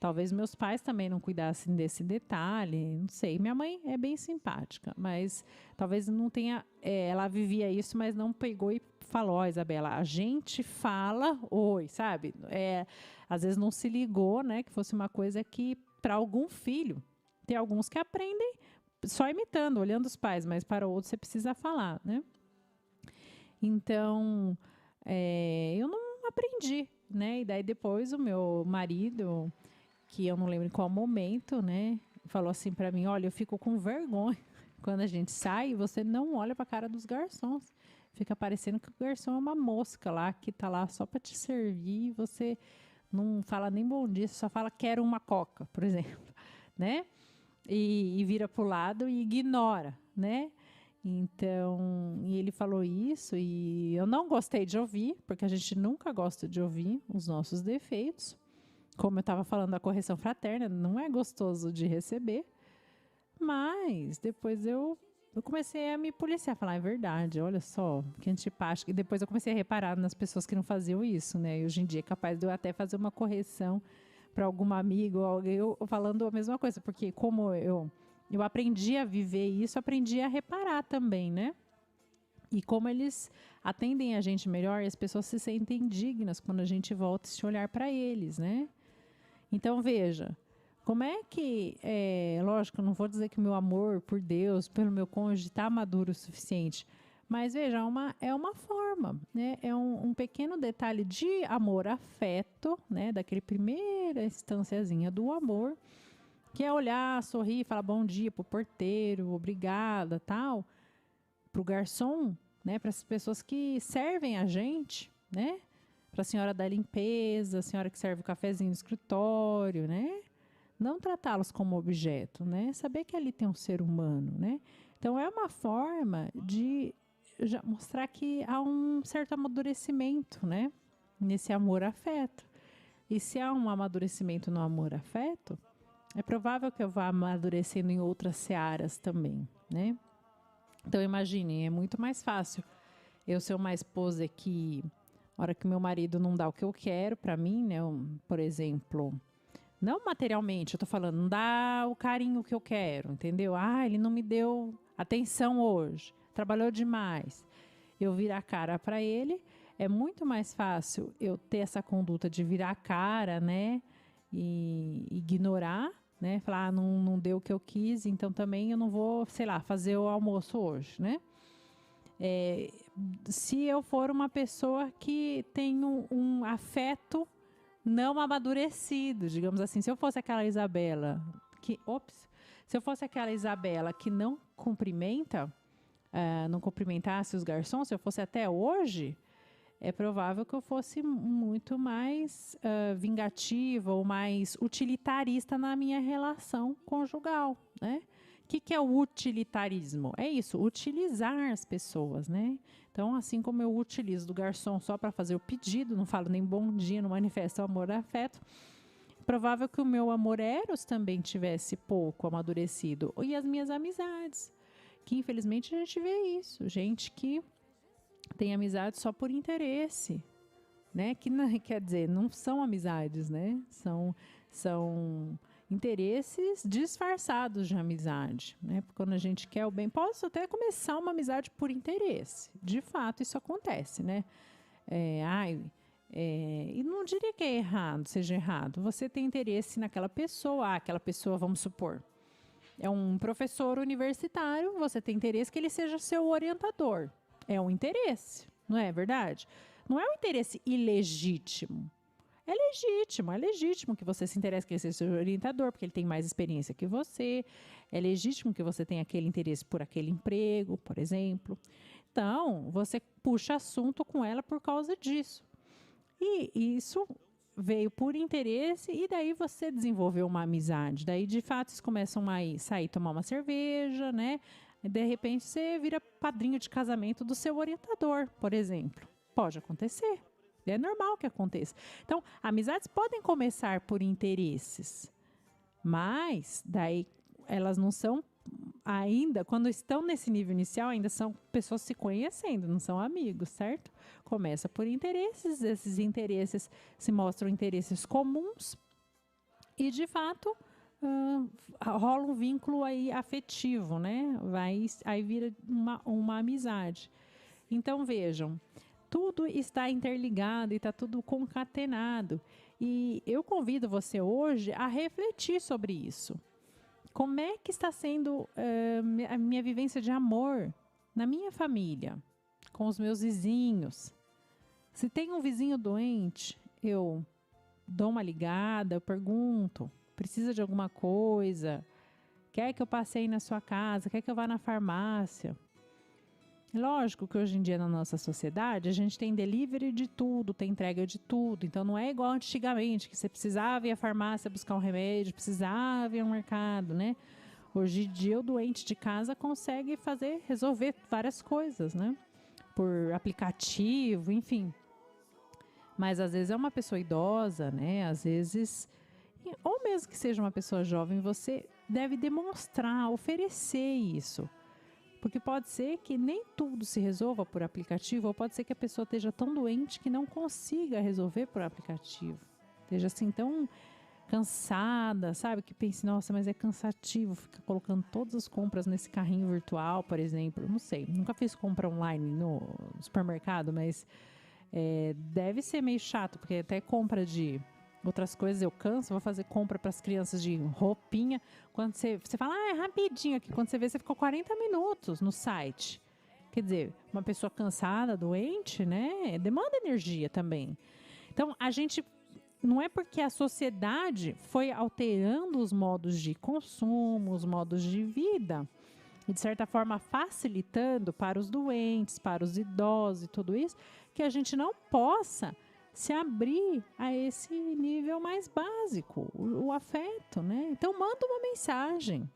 Talvez meus pais também não cuidassem desse detalhe, não sei. Minha mãe é bem simpática, mas talvez não tenha... ela vivia isso, mas não pegou e falou, ó, Isabela, a gente fala oi, sabe? Às vezes não se ligou, né? Que fosse uma coisa que, para algum filho, tem alguns que aprendem só imitando, olhando os pais, mas para outros você precisa falar, né? Então, eu não aprendi, né? E daí depois o meu marido, que eu não lembro em qual momento, né? Falou assim para mim, olha, eu fico com vergonha quando a gente sai e você não olha para a cara dos garçons. Fica parecendo que o garçom é uma mosca lá, que tá lá só para te servir e você não fala nem bom dia, você só fala quero uma coca, por exemplo, né? E vira pro lado e ignora, né? Então, e ele falou isso e eu não gostei de ouvir, porque a gente nunca gosta de ouvir os nossos defeitos. Como eu estava falando da correção fraterna, não é gostoso de receber. Mas depois eu comecei a me policiar, falar, é verdade, olha só, que antipático. E depois eu comecei a reparar nas pessoas que não faziam isso, né? E hoje em dia é capaz de eu até fazer uma correção para algum amigo ou alguém falando a mesma coisa, porque como eu aprendi a viver isso, aprendi a reparar também, né? E como eles atendem a gente melhor, e as pessoas se sentem dignas quando a gente volta a se olhar para eles, né? Então, veja, como é que, lógico, eu não vou dizer que o meu amor por Deus, pelo meu cônjuge, está maduro o suficiente, mas veja, é uma forma, né? É um pequeno detalhe de amor, afeto, né? Daquele primeira instânciazinha do amor, que é olhar, sorrir, falar bom dia pro porteiro, obrigada, tal, pro garçom, né? Para as pessoas que servem a gente, né? Para a senhora da limpeza, a senhora que serve o cafezinho no escritório, né? Não tratá-los como objeto, né? Saber que ali tem um ser humano, né? Então, é uma forma de já mostrar que há um certo amadurecimento, né? Nesse amor-afeto. E se há um amadurecimento no amor-afeto, é provável que eu vá amadurecendo em outras searas também, né? Então, imaginem, é muito mais fácil eu ser uma esposa que, na hora que meu marido não dá o que eu quero para mim, né? Por exemplo, não materialmente, eu tô falando, não dá o carinho que eu quero, entendeu? Ah, ele não me deu atenção hoje, trabalhou demais. Eu virar a cara para ele, é muito mais fácil eu ter essa conduta de virar a cara, né? E ignorar, né? Falar, não deu o que eu quis, então também eu não vou, sei lá, fazer o almoço hoje, né? Se eu for uma pessoa que tem um afeto não amadurecido, digamos assim, se eu fosse aquela Isabela que não cumprimenta, não cumprimentasse os garçons, se eu fosse até hoje, é provável que eu fosse muito mais vingativa ou mais utilitarista na minha relação conjugal, né? O que é o utilitarismo? É isso, utilizar as pessoas, né? Então, assim como eu utilizo do garçom só para fazer o pedido, não falo nem bom dia, não manifesto amor e afeto, é provável que o meu amor eros também tivesse pouco amadurecido. E as minhas amizades, que infelizmente a gente vê isso, gente que tem amizade só por interesse, né? Que não, quer dizer, não são amizades, né? São interesses disfarçados de amizade, né? Porque quando a gente quer o bem, posso até começar uma amizade por interesse. De fato, isso acontece, né? E não diria que é errado, seja errado. Você tem interesse naquela pessoa, aquela pessoa, vamos supor, é um professor universitário, você tem interesse que ele seja seu orientador. É um interesse, não é verdade? Não é um interesse ilegítimo. É legítimo que você se interesse que ele seja seu orientador, porque ele tem mais experiência que você. É legítimo que você tenha aquele interesse por aquele emprego, por exemplo. Então, você puxa assunto com ela por causa disso. E isso veio por interesse e daí você desenvolveu uma amizade. Daí, de fato, vocês começam a sair tomar uma cerveja, né? E, de repente, você vira padrinho de casamento do seu orientador, por exemplo. Pode acontecer. É normal que aconteça. Então, amizades podem começar por interesses, mas daí elas não são ainda, quando estão nesse nível inicial, ainda são pessoas se conhecendo, não são amigos, certo? Começa por interesses, esses interesses se mostram interesses comuns e, de fato, rola um vínculo aí afetivo, né? Aí vira uma amizade. Então, vejam, tudo está interligado e está tudo concatenado. E eu convido você hoje a refletir sobre isso. Como é que está sendo a minha vivência de amor na minha família, com os meus vizinhos? Se tem um vizinho doente, eu dou uma ligada, eu pergunto, precisa de alguma coisa? Quer que eu passeie na sua casa? Quer que eu vá na farmácia? Lógico que hoje em dia na nossa sociedade a gente tem delivery de tudo, tem entrega de tudo. Então não é igual antigamente, que você precisava ir à farmácia buscar um remédio, precisava ir ao mercado, né? Hoje em dia o doente de casa consegue resolver várias coisas, né? Por aplicativo, enfim. Mas às vezes é uma pessoa idosa, né? Às vezes, ou mesmo que seja uma pessoa jovem, você deve demonstrar, oferecer isso. Porque pode ser que nem tudo se resolva por aplicativo, ou pode ser que a pessoa esteja tão doente que não consiga resolver por aplicativo. Esteja assim tão cansada, sabe? Que pense, nossa, mas é cansativo ficar colocando todas as compras nesse carrinho virtual, por exemplo. Não sei, nunca fiz compra online no supermercado, mas deve ser meio chato, porque até compra de outras coisas eu canso, vou fazer compra para as crianças de roupinha. Quando você fala, é rapidinho aqui. Quando você vê, você ficou 40 minutos no site. Quer dizer, uma pessoa cansada, doente, né? Demanda energia também. Então, a gente... Não é porque a sociedade foi alterando os modos de consumo, os modos de vida, e de certa forma facilitando para os doentes, para os idosos e tudo isso, que a gente não possa se abrir a esse nível mais básico, o afeto, né? Então, manda uma mensagem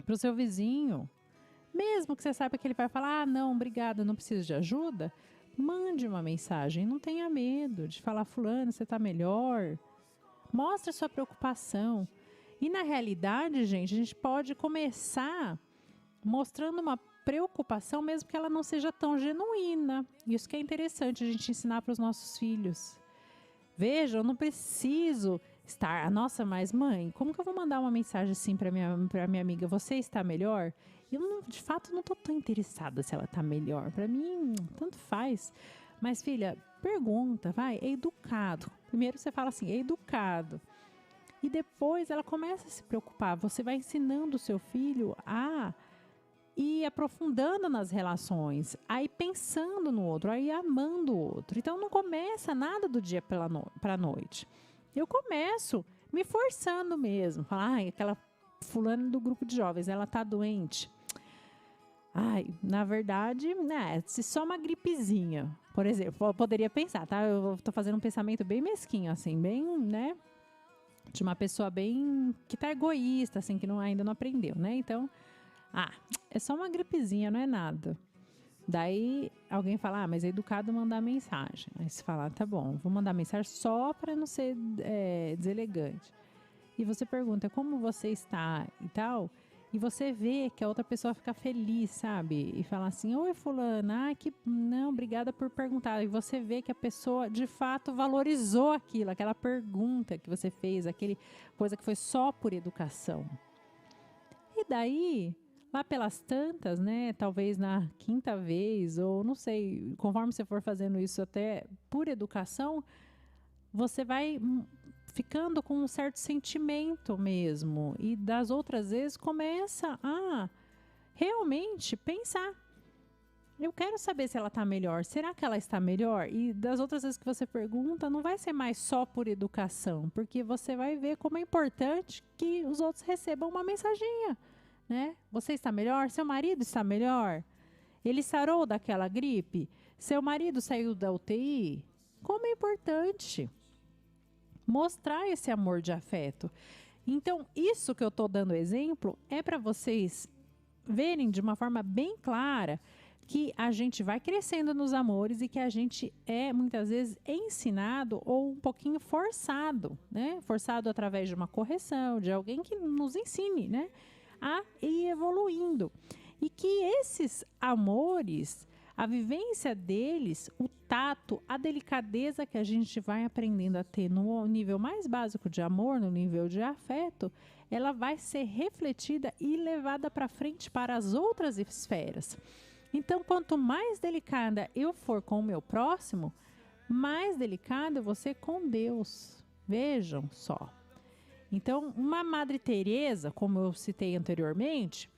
para o seu vizinho. Mesmo que você saiba que ele vai falar, não, obrigada, não preciso de ajuda, mande uma mensagem. Não tenha medo de falar, fulano, você está melhor. Mostre sua preocupação. E, na realidade, a gente pode começar mostrando uma preocupação, mesmo que ela não seja tão genuína. Isso que é interessante a gente ensinar para os nossos filhos. Veja, eu não preciso estar... Nossa, mas mãe, como que eu vou mandar uma mensagem assim para minha amiga? Você está melhor? Eu, de fato, não estou tão interessada se ela está melhor. Para mim, tanto faz. Mas, filha, pergunta, vai, é educado. Primeiro você fala assim, é educado. E depois ela começa a se preocupar. Você vai ensinando o seu filho a ir aprofundando nas relações, aí pensando no outro, aí amando o outro. Então não começa nada do dia para a noite. Eu começo me forçando mesmo. Falar, aquela fulana do grupo de jovens, ela tá doente. Ai, na verdade, né, se só uma gripezinha, por exemplo, eu poderia pensar, tá? Eu tô fazendo um pensamento bem mesquinho, assim, bem, né? De uma pessoa bem, que tá egoísta, assim, que ainda não aprendeu, né? Então, é só uma gripezinha, não é nada. Daí alguém fala, mas é educado mandar mensagem. Aí você fala, tá bom, vou mandar mensagem só para não ser deselegante. E você pergunta, como você está e tal, e você vê que a outra pessoa fica feliz, sabe? E fala assim, oi fulana, não, obrigada por perguntar. E você vê que a pessoa, de fato, valorizou aquilo, aquela pergunta que você fez, aquele coisa que foi só por educação. E daí... Lá pelas tantas, né, talvez na quinta vez, ou não sei, conforme você for fazendo isso até por educação, você vai ficando com um certo sentimento mesmo. E das outras vezes começa a realmente pensar. Eu quero saber se ela está melhor. Será que ela está melhor? E das outras vezes que você pergunta, não vai ser mais só por educação, porque você vai ver como é importante que os outros recebam uma mensaginha. Né? Você está melhor? Seu marido está melhor? Ele sarou daquela gripe? Seu marido saiu da UTI? Como é importante mostrar esse amor de afeto. Então, isso que eu estou dando exemplo é para vocês verem de uma forma bem clara que a gente vai crescendo nos amores e que a gente é, muitas vezes, ensinado ou um pouquinho forçado, né? Forçado através de uma correção, de alguém que nos ensine, né? A ir evoluindo. E que esses amores, a vivência deles, o tato, a delicadeza que a gente vai aprendendo a ter no nível mais básico de amor, no nível de afeto, ela vai ser refletida e levada para frente para as outras esferas. Então, quanto mais delicada eu for com o meu próximo, mais delicada eu vou ser com Deus. Vejam só. Então, uma Madre Teresa, como eu citei anteriormente,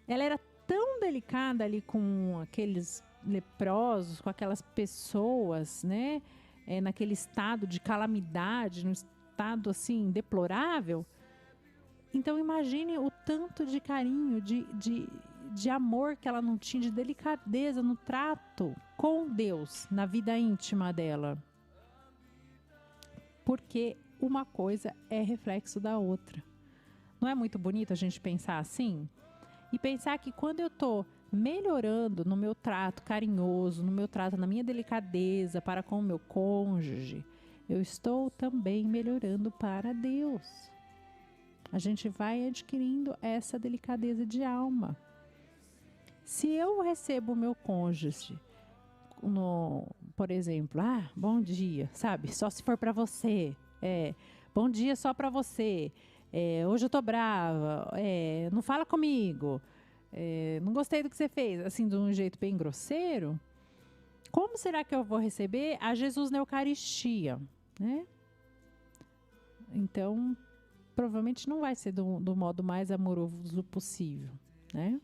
ela era tão delicada ali com aqueles leprosos, com aquelas pessoas, né? Naquele estado de calamidade, num estado assim deplorável. Então imagine o tanto de carinho, de amor que ela não tinha, de delicadeza no trato com Deus, na vida íntima dela. Porque uma coisa é reflexo da outra. Não é muito bonito a gente pensar assim? E pensar que quando eu estou melhorando no meu trato carinhoso, no meu trato, na minha delicadeza para com o meu cônjuge, eu estou também melhorando para Deus. A gente vai adquirindo essa delicadeza de alma. Se eu recebo o meu cônjuge, por exemplo, bom dia, sabe? Só se for para você. Bom dia só para você. Hoje eu tô brava, não fala comigo, não gostei do que você fez, assim, de um jeito bem grosseiro, como será que eu vou receber a Jesus na Eucaristia, né? Então, provavelmente não vai ser do modo mais amoroso possível, né?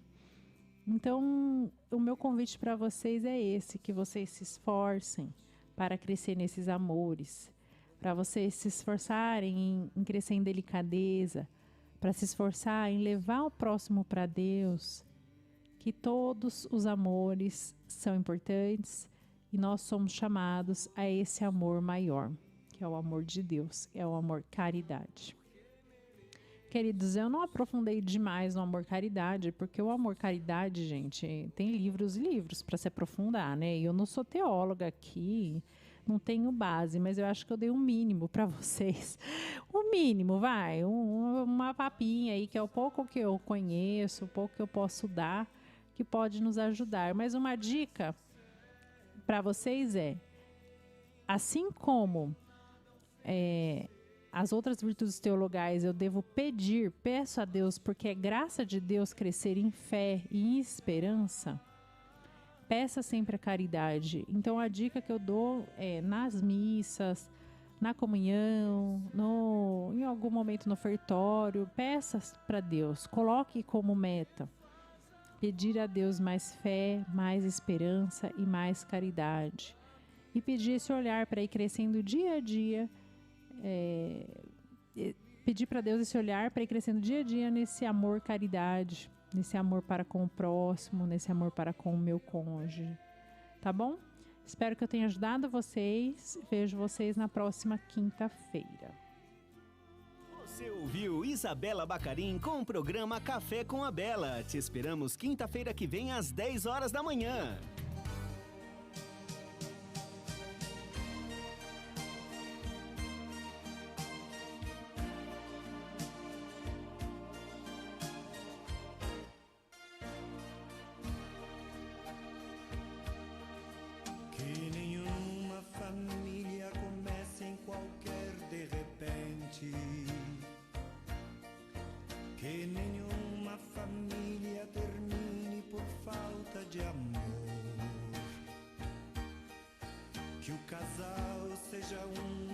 Então, o meu convite para vocês é esse, que vocês se esforcem para crescer nesses amores, para vocês se esforçarem em crescer em delicadeza, para se esforçar em levar o próximo para Deus, que todos os amores são importantes e nós somos chamados a esse amor maior, que é o amor de Deus, é o amor caridade. Queridos, eu não aprofundei demais no amor caridade, porque o amor caridade, gente, tem livros e livros para se aprofundar, né? E eu não sou teóloga aqui, não tenho base, mas eu acho que eu dei um mínimo para vocês. O mínimo, uma papinha aí, que é o pouco que eu conheço, o pouco que eu posso dar, que pode nos ajudar. Mas uma dica para vocês assim como as outras virtudes teologais eu devo peço a Deus, porque é graça de Deus crescer em fé e em esperança, peça sempre a caridade. Então, a dica que eu dou é nas missas, na comunhão, em algum momento no ofertório, peça para Deus, coloque como meta pedir a Deus mais fé, mais esperança e mais caridade. E pedir esse olhar para ir crescendo dia a dia, pedir para Deus esse olhar para ir crescendo dia a dia nesse amor caridade, nesse amor para com o próximo, nesse amor para com o meu cônjuge. Tá bom? Espero que eu tenha ajudado vocês. Vejo vocês na próxima quinta-feira.
Você ouviu Isabela Bacarim com o programa Café com a Bela. Te esperamos quinta-feira que vem às 10 horas da manhã.
Que nenhuma família termine por falta de amor. Que o casal seja um